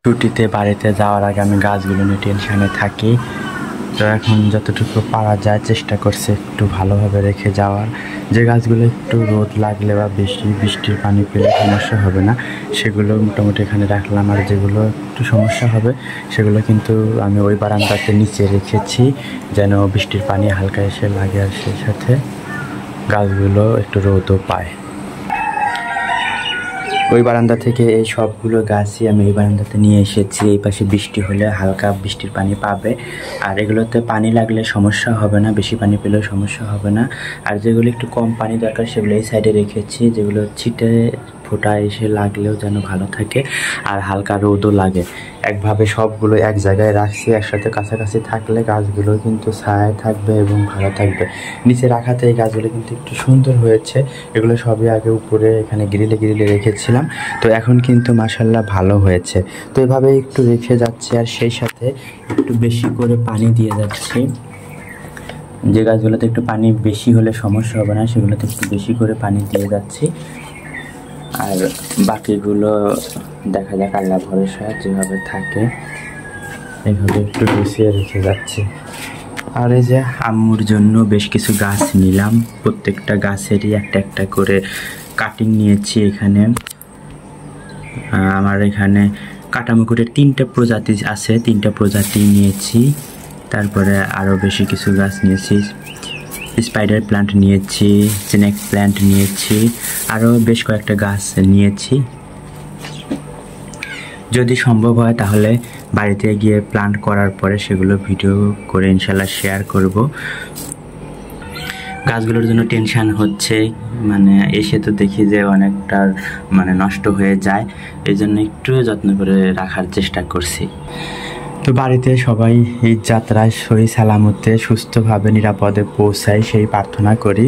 ছুটিতে বাড়িতে যাওয়ার আগে আমি গাছগুলো নিয়ে টেনশানে থাকি। তো এখন যতটুকু পারা যায় চেষ্টা করছি একটু ভালোভাবে রেখে যাওয়ার, যে গাছগুলো একটু রোদ লাগলে বা বেশি বৃষ্টির পানি পেলে সমস্যা হবে না সেগুলো মোটামুটি এখানে রাখলাম। আর যেগুলো একটু সমস্যা হবে সেগুলো কিন্তু আমি ওই বারান্দাতে নিচে রেখেছি, যেন বৃষ্টির পানি হালকা এসে লাগে আর সেই সাথে গাছগুলো একটু রোদও পায়। ওই বারান্দা থেকে এই সবগুলো গাছই আমি এই বারান্দাতে নিয়ে এসেছি। এই পাশে বৃষ্টি হলে হালকা বৃষ্টির পানি পাবে, আর এগুলোতে পানি লাগলে সমস্যা হবে না, বেশি পানি পেলেও সমস্যা হবে না। আর যেগুলো একটু কম পানি দরকার সেগুলো এই সাইডে রেখেছি, যেগুলো ছিটে ফোঁটা এসে লাগলেও যেন ভালো থাকে আর হালকা রোদও লাগে। একভাবে সবগুলো এক জায়গায় রাখছি, একসাথে কাছাকাছি থাকলে গাছগুলো কিন্তু ছায়ায় থাকবে এবং ভালো থাকবে। নিচে রাখাতে এই গাছগুলো কিন্তু একটু সুন্দর হয়েছে। এগুলো সবই আগে উপরে এখানে গ্রিলে রেখেছিলাম, তো এখন কিন্তু মাশাআল্লাহ ভালো হয়েছে। তো এভাবে একটু রেখে যাচ্ছি আর সেই সাথে একটু বেশি করে পানি দিয়ে যাচ্ছি। যে গাছগুলোতে একটু পানি বেশি হলে সমস্যা হবে না সেগুলোতে একটু বেশি করে পানি দিয়ে যাচ্ছি। আর বাকিগুলো দেখা যাক, আল্লাহ ভরসা যেভাবে থাকে এইভাবে একটু গুছিয়ে রেখে যাচ্ছি। আর এই যে আম্মুর জন্য বেশ কিছু গাছ নিলাম, প্রত্যেকটা গাছেরই একটা একটা করে কাটিং নিয়েছি। এখানে আমার এখানে কাটামুকুটের 3টা প্রজাতি আছে, 3টা প্রজাতি নিয়েছি। তারপরে আরও বেশি কিছু গাছ নিয়েছি, স্পাইডার প্ল্যান্ট নিয়েছি, স্নেক প্ল্যান্ট নিয়েছি, আরও বেশ কয়েকটা গাছ নিয়েছি। যদি সম্ভব হয় তাহলে বাড়িতে গিয়ে প্ল্যান্ট করার পরে সেগুলো ভিডিও করে ইনশাল্লাহ শেয়ার করব। গাছগুলোর জন্য টেনশান হচ্ছে, মানে এসে তো দেখি যে অনেকটা নষ্ট হয়ে যায়, এই জন্য একটু যত্ন করে রাখার চেষ্টা করছি। তো বাড়িতে সবাই এই যাত্রায় সহি সালামতে সুস্থভাবে নিরাপদে পৌঁছায় সেই প্রার্থনা করি।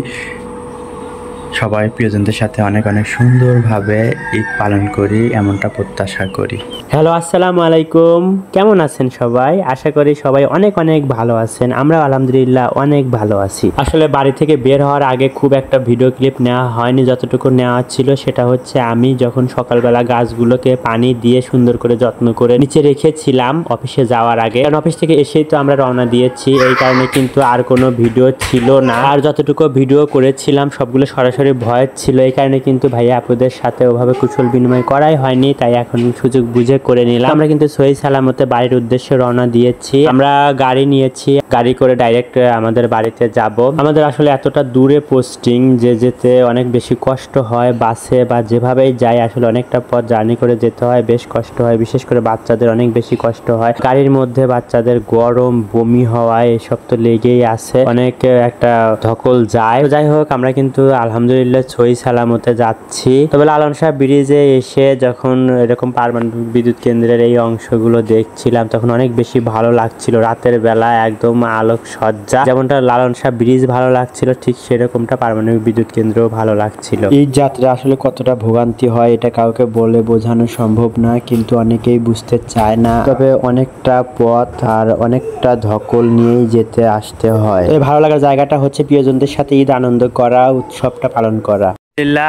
সবাই প্রিয়জনদের সাথে অনেক অনেক সুন্দরভাবে ঈদ পালন করি এমনটা প্রত্যাশা করি। হ্যালো, আসসালামু আলাইকুম। কেমন আছেন সবাই? আশা করি সবাই অনেক অনেক ভালো আছেন। আমরা আলহামদুলিল্লাহ অনেক ভালো আছি। আসলে বাড়ি থেকে বের হওয়ার আগে খুব একটা ভিডিও ক্লিপ নেওয়া হয়নি, যতটুকু নেওয়া ছিল সেটা হচ্ছে আমি যখন সকালবেলা গাছগুলোকে পানি দিয়ে সুন্দর করে যত্ন করে নিচে রেখেছিলাম অফিসে যাওয়ার আগে, কারণ অফিস থেকে এসেই তো আমরা রওনা দিয়েছি, এই কারণে কিন্তু আর কোনো ভিডিও ছিল না। আর যতটুকু ভিডিও করেছিলাম সবগুলো সরাসরি ভয়েস ছিল, এই কারণে কিন্তু ভাইয়া আপুদের সাথে ওভাবে কুশল বিনিময় করাই হয়নি, তাই এখন সুযোগ বুঝে করে নিলাম। আমরা কিন্তু সহি সালামতে বাড়ির উদ্দেশ্যে রওনা দিয়েছি। আমরা গাড়ি নিয়েছি, গাড়ি করে ডাইরেক্ট আমাদের বাড়িতে যাব। আমাদের আসলে এতটা দূরে পোস্টিং যে যেতে অনেক বেশি কষ্ট হয়, বাসে বা যেভাবেই যাই আসলে অনেকটা পথ জার্নি করে যেতে হয়, বেশ কষ্ট হয়। বিশেষ করে বাচ্চাদের অনেক বেশি কষ্ট হয় গাড়ির মধ্যে, বাচ্চাদের গরম বমি হওয়ায় এসব তো লেগেই আছে, অনেক একটা ধকল যায়। যাই হোক, আমরা কিন্তু আলহামদুলিল্লাহ সহি সালামতে যাচ্ছি। তবে লালন শাহ ব্রিজে এসে যখন এরকম পারমাণবিক বিদ্যুৎ কেন্দ্রের এই অংশগুলো দেখছিলাম তখন অনেক বেশি ভালো লাগছিল। রাতের বেলা একদম আলোক সজ্জা, যেমনটা লালন শাহ ব্রিজ ভালো লাগছিল ঠিক সেরকমটা পারমাণবিক বিদ্যুৎ কেন্দ্রও ভালো লাগছিল। এই যাত্রা আসলে কতটা ভোগান্তি হয় এটা কাউকে বলে বোঝানো সম্ভব না, কিন্তু অনেকেই বুঝতে চায় না। তবে অনেকটা পথ আর অনেকটা ধকল নিয়েই যেতে আসতে হয়। এই ভালো লাগার জায়গাটা হচ্ছে প্রিয়জনদের সাথে ঈদ আনন্দ করা, উৎসবটা পালন করা।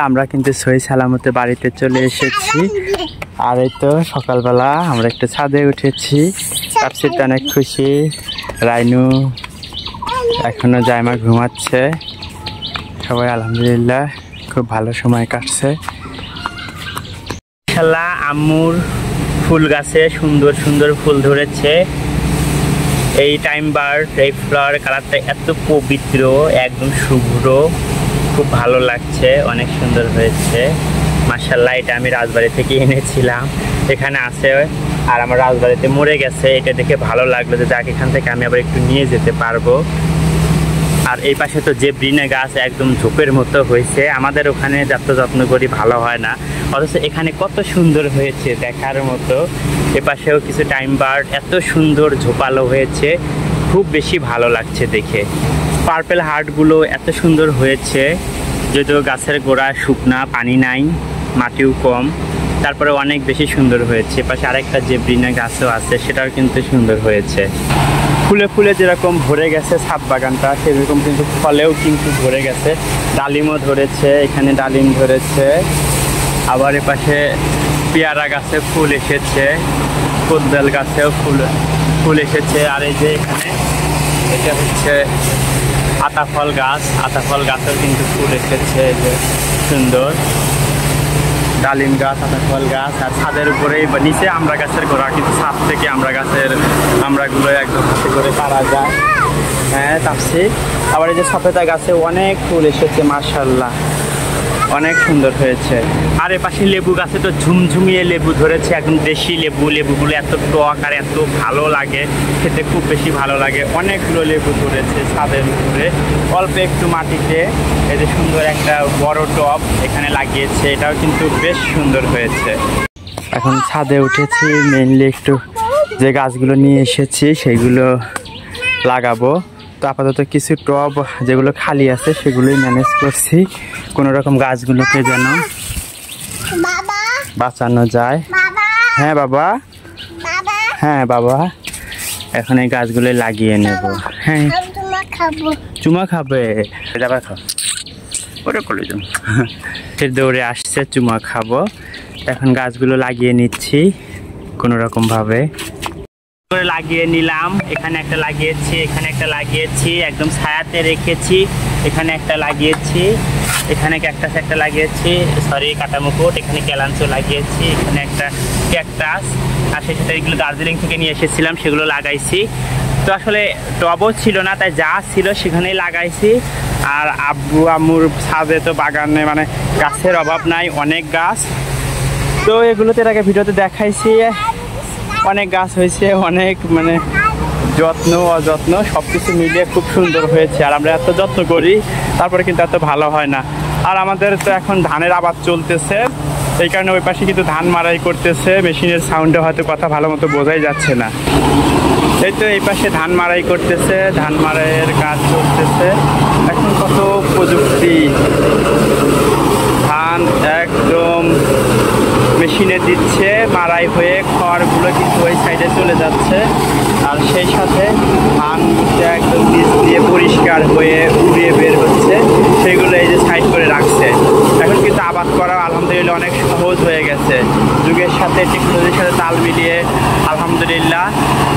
আমরা কিন্তু সহি সালামতে বাড়িতে চলে এসেছি। আর এই তো সকালবেলা আমরা একটু ছাদে উঠেছি, তাপসিতে অনেক খুশি। রাইনু এখনো জায়মা ঘুমাচ্ছে, সবাই আলহামদুলিল্লাহ খুব ভালো সময় কাটছে। ইনশাআল্লাহ আম্মুর ফুল গাছে সুন্দর সুন্দর ফুল ধরেছে। এই টাইম বার্ড, এই ফ্লাওয়ার কালারটা এত পবিত্র, একদম শুভ্র, খুব ভালো লাগছে, অনেক সুন্দর হয়েছে মাশাআল্লাহ। এটা আমি রাজবাড়ি থেকে এনেছিলাম, এখানে আছে আর আমার রাজবাড়িতে মরে গেছে। এটা দেখে ভালো লাগলো যে যাক এখান থেকে আমি আবার একটু নিয়ে যেতে পারবো। আর এই পাশে তো যে ব্রিনা গাছ একদম ঝোপের মতো হয়েছে, আমাদের ওখানে যত যত্ন করি ভালো হয় না, অথচ এখানে কত সুন্দর হয়েছে দেখার মতো। এপাশেও কিছু টাইম বার্ড এত সুন্দর ঝোপালো হয়েছে, খুব বেশি ভালো লাগছে দেখে। পার্পেল হার্টগুলো এত সুন্দর হয়েছে, যদিও গাছের গোড়া শুকনা, পানি নাই, মাটিও কম, তারপরে অনেক বেশি সুন্দর হয়েছে। পাশে আরেকটা যে ব্রিনা গাছও আছে সেটাও কিন্তু সুন্দর হয়েছে। ফুলে ফুলে যেরকম ভরে গেছে ছাদ বাগানটা, সেরকম কিন্তু ফলেও কিন্তু ভরে গেছে। ডালিমও ধরেছে, এখানে ডালিম ধরেছে, আবার এপাশে পেয়ারা গাছে ফুল এসেছে, কোদ্দাল গাছেও ফুল এসেছে। আর এই যে এখানে এটা হচ্ছে আতাফল গাছেও কিন্তু ফুল এসেছে, যে সুন্দর ডালিম গাছ, আতাফল গাছ। আর ছাদের উপরে নিচে আমরা গাছের গোড়া, কিন্তু ছাদ থেকে আমরা গাছের আমরাগুলো একদম হাতে করে পারা যায়। হ্যাঁ তাপসি, আবার এই যে সফেদা গাছে অনেক ফুল এসেছে, মাশাআল্লাহ অনেক সুন্দর হয়েছে। আর এ পাশে লেবু গাছে তো ঝুমঝুমিয়ে লেবু ধরেছে, একদম দেশি লেবুগুলো এত টক আর এত ভালো লাগে খেতে, খুব বেশি ভালো লাগে। অনেকগুলো লেবু ধরেছে ছাদের উপরে, অল্প একটু মাটিতে। এই যে সুন্দর একটা বড় টব এখানে লাগিয়েছে, এটাও কিন্তু বেশ সুন্দর হয়েছে। এখন ছাদে উঠেছি, মেইনলি একটু যে গাছগুলো নিয়ে এসেছি সেইগুলো লাগাবো। তো আপাতত কিছু টব যেগুলো খালি আছে সেগুলোই ম্যানেজ করছি, কোনো রকম গাছগুলোকে যেন বাঁচানো যায়। হ্যাঁ বাবা, হ্যাঁ বাবা, এখন এই গাছগুলো লাগিয়ে নেব। হ্যাঁ চুমা খাবে, যাবা খাও ওরে করে যাও। ফের দৌড়ে আসছে, চুমা খাবো। এখন গাছগুলো লাগিয়ে নিচ্ছি কোনো রকম ভাবে, লাগিয়ে নিলাম। এখানে একটা লাগিয়েছি, এখানে একটা লাগিয়েছি, একদম ছায়াতে রেখেছি। এখানে একটা লাগিয়েছি, এখানে ক্যাকটাস একটা লাগিয়েছি, সরি কাটামুকুট, এখানে ক্যালাঞ্চো লাগিয়েছি, এখানে একটা ক্যাকটাস। আর সেই সাথে এগুলো দার্জিলিং থেকে নিয়ে এসেছিলাম, সেগুলো লাগাইছি। তো আসলে টবও ছিল না, তাই যা ছিল সেখানেই লাগাইছি। আর আব্বু আম্মুর ছাদে তো বাগানে মানে গাছের অভাব নাই, অনেক গাছ। তো এগুলোতে এর আগে ভিডিওতে দেখাইছি, অনেক গাছ হয়েছে, অনেক মানে যত্ন অযত্ন সব কিছু মিলিয়ে খুব সুন্দর হয়েছে। আর আমরা এত যত্ন করি তারপরে কিন্তু এত ভালো হয় না। আর আমাদের তো এখন ধানের আবাদ চলতেছে, এই কারণে ওই পাশে কিন্তু ধান মারাই করতেছে, মেশিনের সাউন্ডে হয়তো কথা ভালো মতো বোঝাই যাচ্ছে না। এই তো এই পাশে ধান মারাই করতেছে, ধান মারাইয়ের কাজ চলতেছে। এখন কত প্রযুক্তি, ধান একদম মেশিনে দিচ্ছে, মারাই হয়ে খড়গুলো কিন্তু ওই সাইডে চলে যাচ্ছে। আর সেই সাথে ধান একদম নিচ দিয়ে পরিষ্কার হয়ে উড়িয়ে বের হচ্ছে, সেগুলো এই যে সাইড করে রাখছে। এখন কিন্তু আবাদ করা আলহামদুলিল্লাহ অনেক সহজ হয়ে গেছে, যুগের সাথে টেকনোলজির সাথে তাল মিলিয়ে আলহামদুলিল্লাহ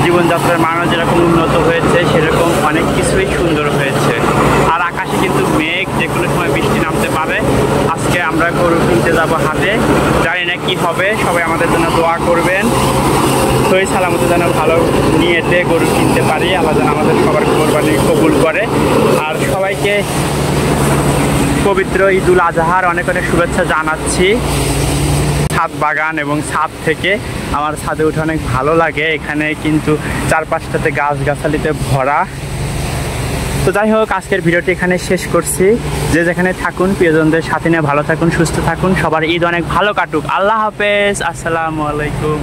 জীবনযাত্রার মান যেরকম উন্নত হয়েছে সেরকম অনেক কিছুই সুন্দর হয়েছে। আর আকাশে কিন্তু মেঘ, যে কোনো সময় বৃষ্টি নামতে পারে। আজকে আমরা গরু কিনতে যাবো হাটে, জানি না কি হবে, সবাই আমাদের জন্য দোয়া করবেন। সহি সালামতে যেন ভালো নিয়েতে গরু কিনতে পারি, আল্লাহ যেন আমাদের সবার কোরবানি কবুল করে। আর সবাইকে পবিত্র ঈদুল আজহার অনেক অনেক শুভেচ্ছা জানাচ্ছি। ছাদ বাগান এবং ছাদ থেকে আমার ছাদে উঠে অনেক ভালো লাগে, এখানে কিন্তু চারপাশটাতে গাছগাছালিতে ভরা। তো যাই হোক, আজকের ভিডিওটি এখানে শেষ করছি। যে যেখানে থাকুন প্রিয়জনদের সাথে নিয়ে ভালো থাকুন, সুস্থ থাকুন, সবার ঈদ অনেক ভালো কাটুক। আল্লাহ হাফেজ, আসসালামু আলাইকুম।